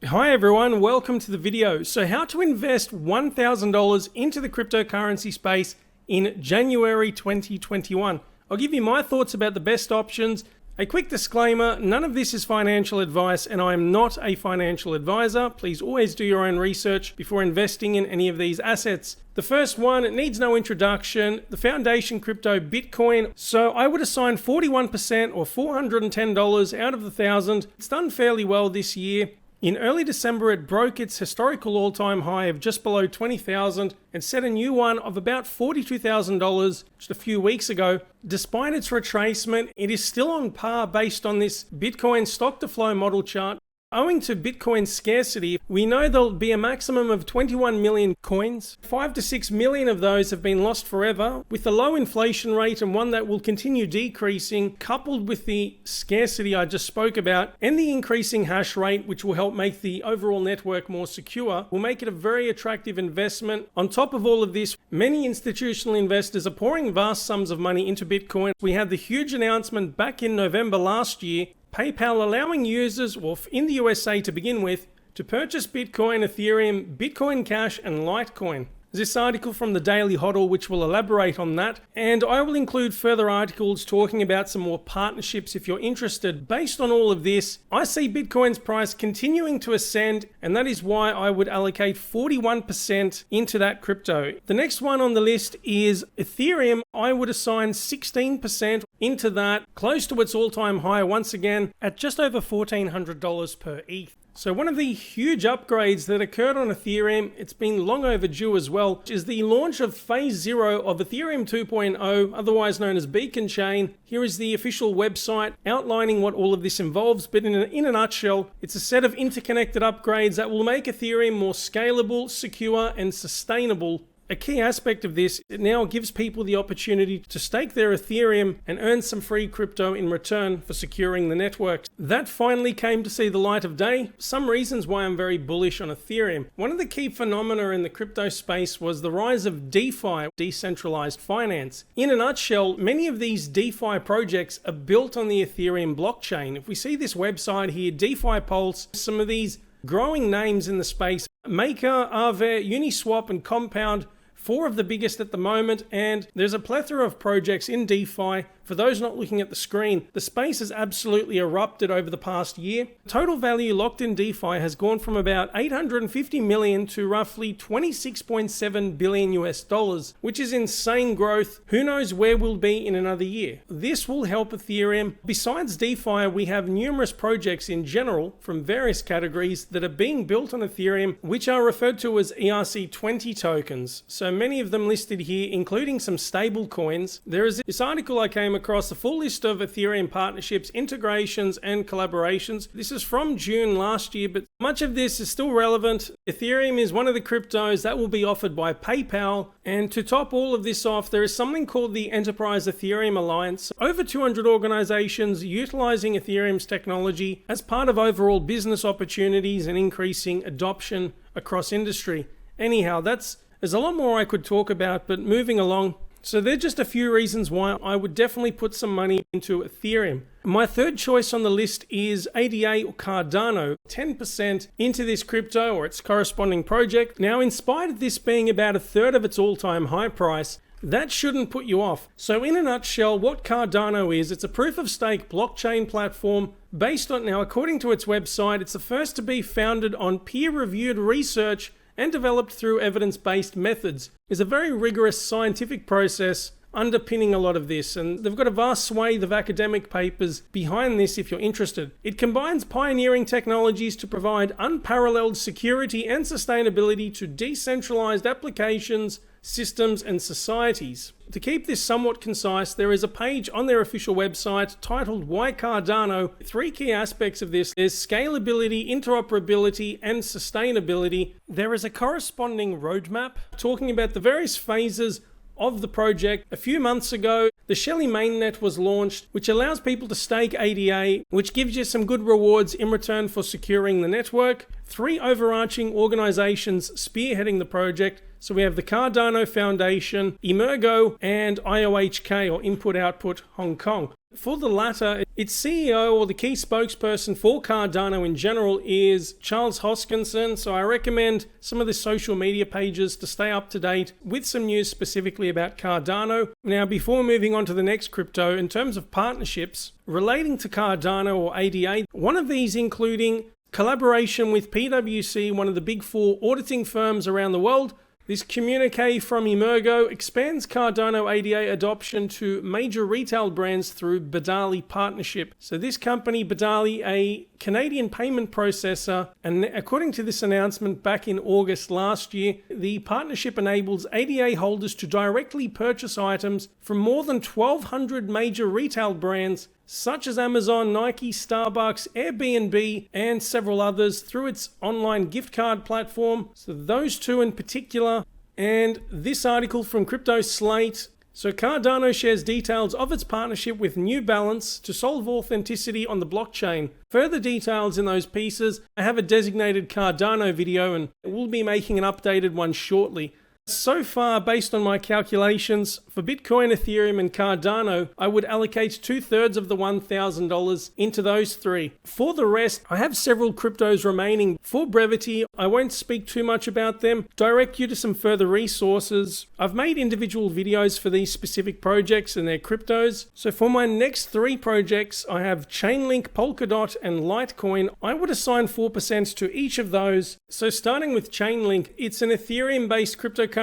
Hi everyone, welcome to the video. So how to invest $1,000 into the cryptocurrency space in January 2021. I'll give you my thoughts about the best options. A quick disclaimer, none of this is financial advice and I am not a financial advisor. Please always do your own research before investing in any of these assets. The first one, it needs no introduction, the foundation crypto Bitcoin. So I would assign 41% or $410 out of the 1,000. It's done fairly well this year. In early December, it broke its historical all-time high of just below 20,000 and set a new one of about $42,000 just a few weeks ago. Despite its retracement, it is still on par based on this Bitcoin stock-to-flow model chart. Owing to Bitcoin's scarcity, we know there'll be a maximum of 21 million coins. 5 to 6 million of those have been lost forever. With the low inflation rate and one that will continue decreasing, coupled with the scarcity I just spoke about, and the increasing hash rate, which will help make the overall network more secure, will make it a very attractive investment. On top of all of this, many institutional investors are pouring vast sums of money into Bitcoin. We had the huge announcement back in November last year, PayPal allowing users, well, in the USA to begin with, to purchase Bitcoin, Ethereum, Bitcoin Cash, and Litecoin. This article from the Daily Hodl, which will elaborate on that, and I will include further articles talking about some more partnerships if you're interested. Based on all of this, I see Bitcoin's price continuing to ascend, and that is why I would allocate 41% into that crypto. The next one on the list is Ethereum. I would assign 16% into that, close to its all-time high once again at just over $1,400 per ETH. So one of the huge upgrades that occurred on Ethereum, it's been long overdue as well, is the launch of Phase 0 of Ethereum 2.0, otherwise known as Beacon Chain. Here is the official website outlining what all of this involves, but in a nutshell, it's a set of interconnected upgrades that will make Ethereum more scalable, secure, and sustainable. A key aspect of this, it now gives people the opportunity to stake their Ethereum and earn some free crypto in return for securing the network. That finally came to see the light of day. Some reasons why I'm very bullish on Ethereum. One of the key phenomena in the crypto space was the rise of DeFi, decentralized finance. In a nutshell, many of these DeFi projects are built on the Ethereum blockchain. If we see this website here, DeFi Pulse, some of these growing names in the space, Maker, Aave, Uniswap, and Compound, 4 of the biggest at the moment, and there's a plethora of projects in DeFi. For those not looking at the screen, the space has absolutely erupted over the past year. Total value locked in DeFi has gone from about 850 million to roughly 26.7 billion US dollars, which is insane growth. Who knows where we'll be in another year? This will help Ethereum. Besides DeFi, we have numerous projects in general from various categories that are being built on Ethereum, which are referred to as ERC20 tokens. So many of them listed here, including some stable coins. There is this article I came across, a full list of Ethereum partnerships, integrations, and collaborations. This is from June last year, but much of this is still relevant. Ethereum is one of the cryptos that will be offered by PayPal. And to top all of this off, there is something called the Enterprise Ethereum Alliance. Over 200 organizations utilizing Ethereum's technology as part of overall business opportunities and increasing adoption across industry. Anyhow, there's a lot more I could talk about, but moving along. So there are just a few reasons why I would definitely put some money into Ethereum. My third choice on the list is ADA or Cardano, 10% into this crypto or its corresponding project. Now, in spite of this being about a third of its all-time high price, that shouldn't put you off. So in a nutshell, what Cardano is, it's a proof-of-stake blockchain platform based on, now according to its website, it's the first to be founded on peer-reviewed research and developed through evidence-based methods. Is a very rigorous scientific process underpinning a lot of this, and they've got a vast swathe of academic papers behind this if you're interested. It combines pioneering technologies to provide unparalleled security and sustainability to decentralized applications, systems, and societies. To keep this somewhat concise, there is a page on their official website titled Why Cardano. 3 key aspects of this is scalability, interoperability, and sustainability. There is a corresponding roadmap talking about the various phases of the project. A few months ago, the Shelley mainnet was launched, which allows people to stake ADA, which gives you some good rewards in return for securing the network. 3 overarching organizations spearheading the project. So we have the Cardano Foundation, Emergo, and IOHK, or Input Output Hong Kong. For the latter, its CEO, or the key spokesperson for Cardano in general, is Charles Hoskinson, so I recommend some of the social media pages to stay up to date with some news specifically about Cardano. Now, before moving on to the next crypto, in terms of partnerships relating to Cardano or ADA, one of these including collaboration with PwC, one of the big four auditing firms around the world. This communique from Emergo expands Cardano ADA adoption to major retail brands through Badali partnership. So this company, Badali, a Canadian payment processor, and according to this announcement back in August last year, the partnership enables ADA holders to directly purchase items from more than 1,200 major retail brands such as Amazon, Nike, Starbucks, Airbnb, and several others through its online gift card platform. So those two in particular. And this article from Crypto Slate. So Cardano shares details of its partnership with New Balance to solve authenticity on the blockchain. Further details in those pieces. I have a designated Cardano video and we'll be making an updated one shortly. So far, based on my calculations, for Bitcoin, Ethereum, and Cardano, I would allocate 2/3 of the $1,000 into those three. For the rest, I have several cryptos remaining. For brevity, I won't speak too much about them, direct you to some further resources. I've made individual videos for these specific projects and their cryptos. So for my next three projects, I have Chainlink, Polkadot, and Litecoin. I would assign 4% to each of those. So starting with Chainlink, it's an Ethereum-based cryptocurrency.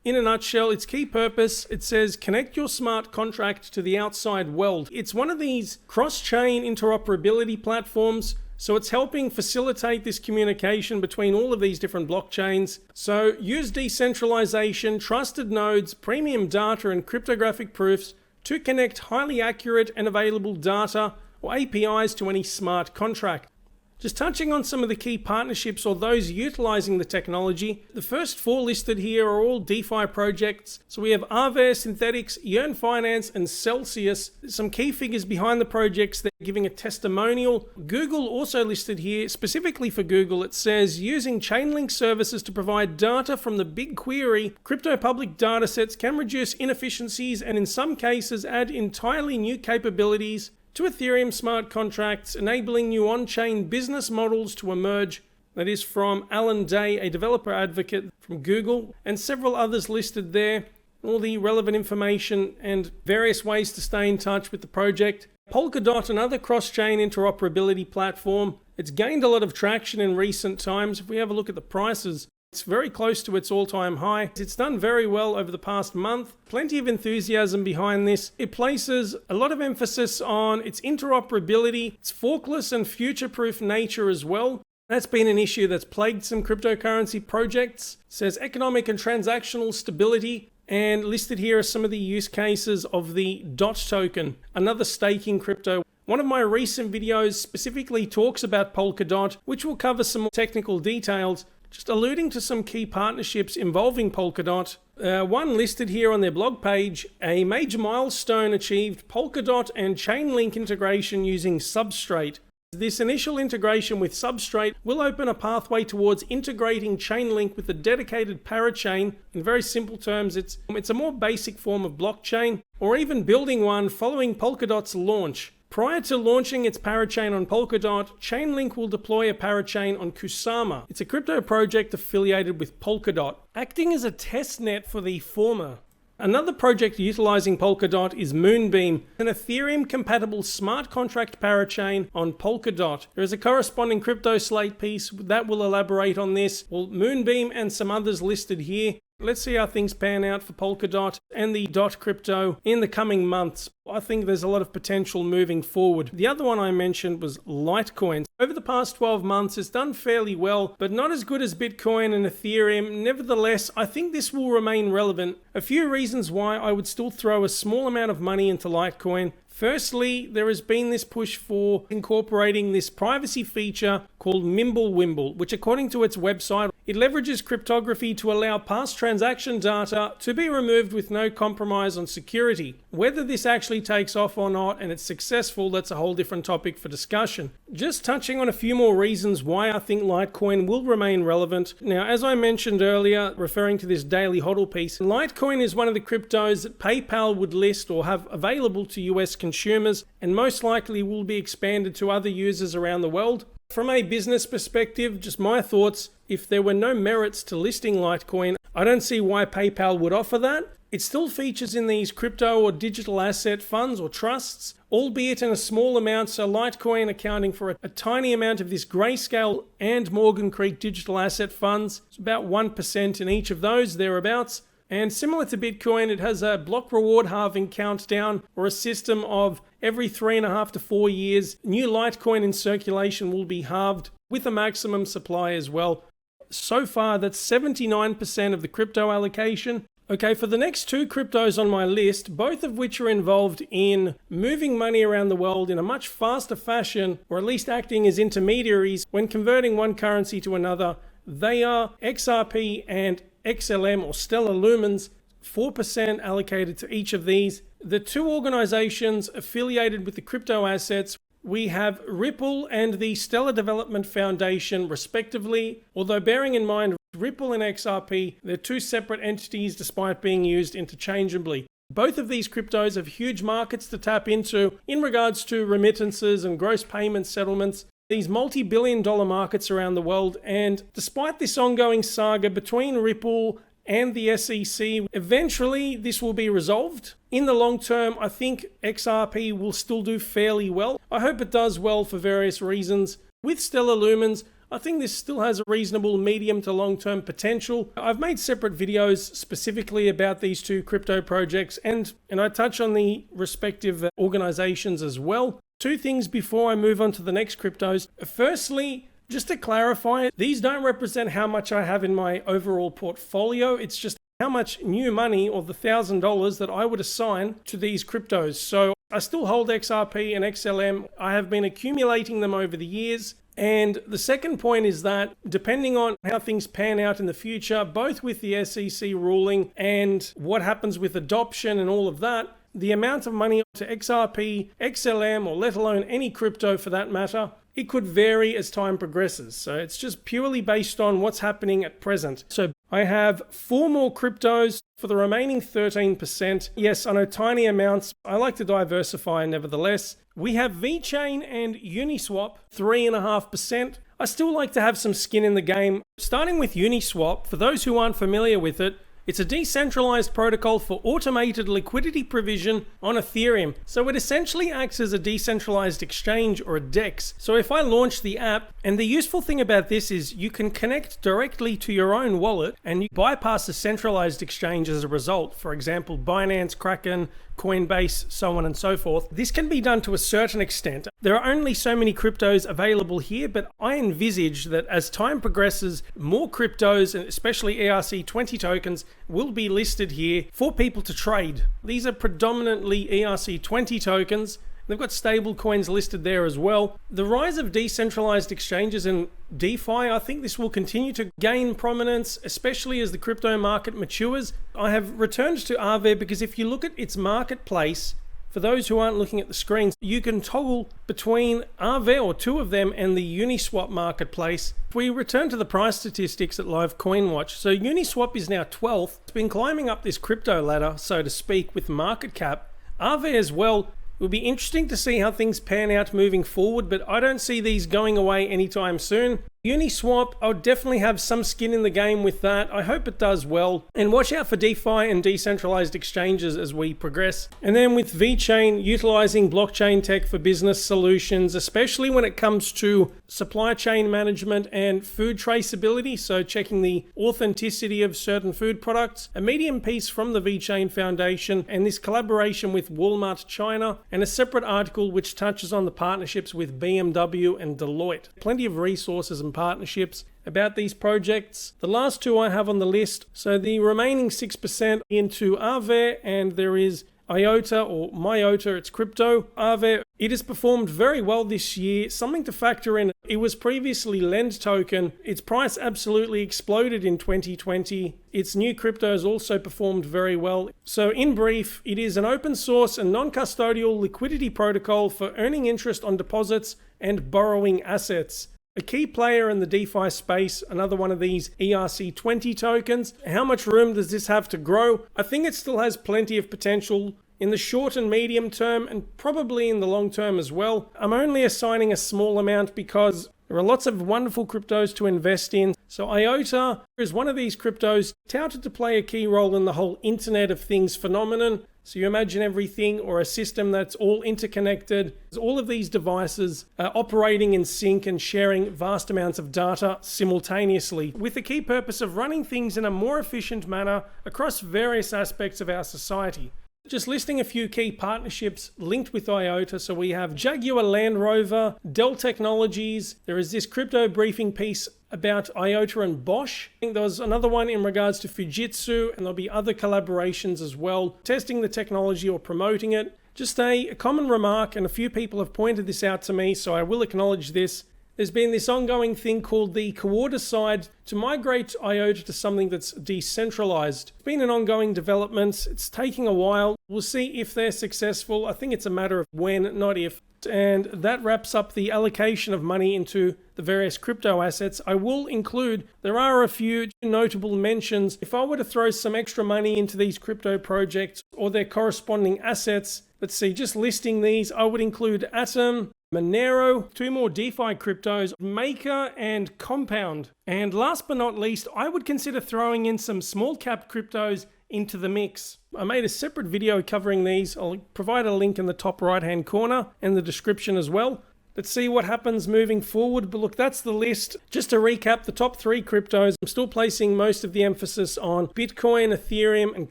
In a nutshell, its key purpose, it says connect your smart contract to the outside world. It's one of these cross-chain interoperability platforms, so it's helping facilitate this communication between all of these different blockchains. So use decentralization, trusted nodes, premium data, and cryptographic proofs to connect highly accurate and available data or APIs to any smart contract. Just touching on some of the key partnerships or those utilizing the technology, the first four listed here are all DeFi projects. So we have Aave, Synthetics, Yearn Finance, and Celsius. Some key figures behind the projects, they're giving a testimonial. Google also listed here, specifically for Google, it says using Chainlink services to provide data from the BigQuery, crypto public datasets can reduce inefficiencies and in some cases add entirely new capabilities to Ethereum smart contracts, enabling new on-chain business models to emerge. That is from Alan Day, a developer advocate from Google, and several others listed there. All the relevant information and various ways to stay in touch with the project. Polkadot, another cross-chain interoperability platform. It's gained a lot of traction in recent times. If we have a look at the prices, it's very close to its all-time high. It's done very well over the past month. Plenty of enthusiasm behind this. It places a lot of emphasis on its interoperability, its forkless and future-proof nature as well. That's been an issue that's plagued some cryptocurrency projects. It says economic and transactional stability. And listed here are some of the use cases of the DOT token, another staking crypto. One of my recent videos specifically talks about Polkadot, which will cover some more technical details. Just alluding to some key partnerships involving Polkadot. One listed here on their blog page, a major milestone achieved, Polkadot and Chainlink integration using Substrate. This initial integration with Substrate will open a pathway towards integrating Chainlink with a dedicated parachain. In very simple terms, it's a more basic form of blockchain, or even building one following Polkadot's launch. Prior to launching its parachain on Polkadot, Chainlink will deploy a parachain on Kusama. It's a crypto project affiliated with Polkadot, acting as a test net for the former. Another project utilizing Polkadot is Moonbeam, an Ethereum-compatible smart contract parachain on Polkadot. There is a corresponding Crypto Slate piece that will elaborate on this. Well, Moonbeam and some others listed here. Let's see how things pan out for Polkadot and the DOT crypto in the coming months. I think there's a lot of potential moving forward. The other one I mentioned was Litecoin. Over the past 12 months, it's done fairly well, but not as good as Bitcoin and Ethereum. Nevertheless, I think this will remain relevant. A few reasons why I would still throw a small amount of money into Litecoin. Firstly, there has been this push for incorporating this privacy feature called Mimblewimble, which according to its website, It leverages cryptography to allow past transaction data to be removed with no compromise on security. Whether this actually takes off or not and it's successful, that's a whole different topic for discussion. Just touching on a few more reasons why I think Litecoin will remain relevant. Now, as I mentioned earlier, referring to this daily hodl piece, Litecoin is one of the cryptos that PayPal would list or have available to US consumers and most likely will be expanded to other users around the world. From a business perspective, just my thoughts, if there were no merits to listing Litecoin, I don't see why PayPal would offer that. It still features in these crypto or digital asset funds or trusts, albeit in a small amount, so Litecoin accounting for a tiny amount of this Grayscale and Morgan Creek digital asset funds. It's about 1% in each of those, thereabouts. And similar to Bitcoin, it has a block reward halving countdown or a system of every 3.5 to 4 years, new Litecoin in circulation will be halved with a maximum supply as well. So far, that's 79% of the crypto allocation. Okay, for the next two cryptos on my list, both of which are involved in moving money around the world in a much faster fashion, or at least acting as intermediaries when converting one currency to another, they are XRP and XLM or Stellar Lumens, 4% allocated to each of these. The two organizations affiliated with the crypto assets, we have Ripple and the Stellar Development Foundation respectively, although bearing in mind Ripple and XRP, they're two separate entities despite being used interchangeably. Both of these cryptos have huge markets to tap into in regards to remittances and gross payment settlements. These multi-billion-dollar markets around the world, and despite this ongoing saga between Ripple and the SEC, eventually this will be resolved. In the long term, I think XRP will still do fairly well. I hope it does well for various reasons. With Stellar Lumens, I think this still has a reasonable medium to long-term potential. I've made separate videos specifically about these two crypto projects, and I touch on the respective organizations as well. Two things before I move on to the next cryptos. Firstly, just to clarify, these don't represent how much I have in my overall portfolio. It's just how much new money or the $1,000 that I would assign to these cryptos. So I still hold XRP and XLM. I have been accumulating them over the years. And the second point is that depending on how things pan out in the future, both with the SEC ruling and what happens with adoption and all of that, the amount of money to XRP, XLM, or let alone any crypto for that matter, it could vary as time progresses. So it's just purely based on what's happening at present. So I have 4 more cryptos for the remaining 13%. Yes, I know tiny amounts. I like to diversify nevertheless. We have VeChain and Uniswap, 3.5%. I still like to have some skin in the game. Starting with Uniswap, for those who aren't familiar with it, it's a decentralized protocol for automated liquidity provision on Ethereum. So it essentially acts as a decentralized exchange or a DEX. So if I launch the app, and the useful thing about this is you can connect directly to your own wallet and you bypass a centralized exchange as a result. For example, Binance, Kraken, Coinbase, so on and so forth. This can be done to a certain extent. There are only so many cryptos available here, but I envisage that as time progresses, more cryptos, and especially ERC20 tokens, will be listed here for people to trade. These are predominantly ERC20 tokens. They've got stable coins listed there as well. The rise of decentralized exchanges and DeFi, I think this will continue to gain prominence, especially as the crypto market matures. I have returned to Aave because if you look at its marketplace, for those who aren't looking at the screens, you can toggle between Aave or two of them and the Uniswap marketplace. If we return to the price statistics at Live Coin Watch, so Uniswap is now 12th. It's been climbing up this crypto ladder, so to speak, with market cap. Aave as well. It will be interesting to see how things pan out moving forward, but I don't see these going away anytime soon. Uniswap, I'll definitely have some skin in the game with that. I hope it does well. And watch out for DeFi and decentralized exchanges as we progress. And then with VeChain, utilizing blockchain tech for business solutions, especially when it comes to supply chain management and food traceability. So checking the authenticity of certain food products. A medium piece from the VeChain Foundation and this collaboration with Walmart China, and a separate article which touches on the partnerships with BMW and Deloitte. Plenty of resources and partnerships about these projects. The last two I have on the list. So the remaining 6% into Aave, and there is IOTA or MyOTA, it's crypto, Aave. It has performed very well this year. Something to factor in, it was previously Lend token. Its price absolutely exploded in 2020. Its new crypto has also performed very well. So in brief, it is an open source and non-custodial liquidity protocol for earning interest on deposits and borrowing assets. A key player in the DeFi space, another one of these ERC20 tokens. How much room does this have to grow? I think it still has plenty of potential in the short and medium term, and probably in the long term as well. I'm only assigning a small amount because there are lots of wonderful cryptos to invest in. So IOTA is one of these cryptos touted to play a key role in the whole Internet of Things phenomenon. So you imagine everything or a system that's all interconnected. All of these devices are operating in sync and sharing vast amounts of data simultaneously, with the key purpose of running things in a more efficient manner across various aspects of our society. Just listing a few key partnerships linked with IOTA. So we have Jaguar Land Rover, Dell Technologies. There is this crypto briefing piece about IOTA and Bosch. I think there was another one in regards to Fujitsu, and there'll be other collaborations as well, testing the technology or promoting it. Just a common remark, and a few people have pointed this out to me, so I will acknowledge this. There's been this ongoing thing called the coordicide to migrate IOTA to something that's decentralized. It's been an ongoing development. It's taking a while. We'll see if they're successful. I think it's a matter of when, not if. And that wraps up the allocation of money into the various crypto assets. I will include, there are a few notable mentions. If I were to throw some extra money into these crypto projects or their corresponding assets, let's see, just listing these, I would include Atom, Monero, two more DeFi cryptos, Maker and Compound. And last but not least, I would consider throwing in some small cap cryptos into the mix. I made a separate video covering these. I'll provide a link in the top right hand corner and the description as well. Let's see what happens moving forward. But look, that's the list. Just to recap, the top 3 cryptos, I'm still placing most of the emphasis on Bitcoin, Ethereum, and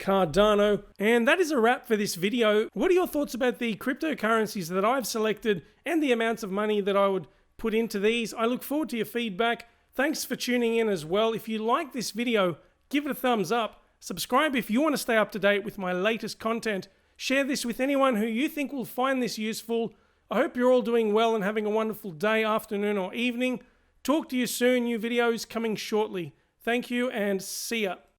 Cardano. And that is a wrap for this video. What are your thoughts about the cryptocurrencies that I've selected and the amounts of money that I would put into these? I look forward to your feedback. Thanks for tuning in as well. If you like this video, give it a thumbs up. Subscribe if you want to stay up to date with my latest content. Share this with anyone who you think will find this useful. I hope you're all doing well and having a wonderful day, afternoon, or evening. Talk to you soon. New videos coming shortly. Thank you and see ya.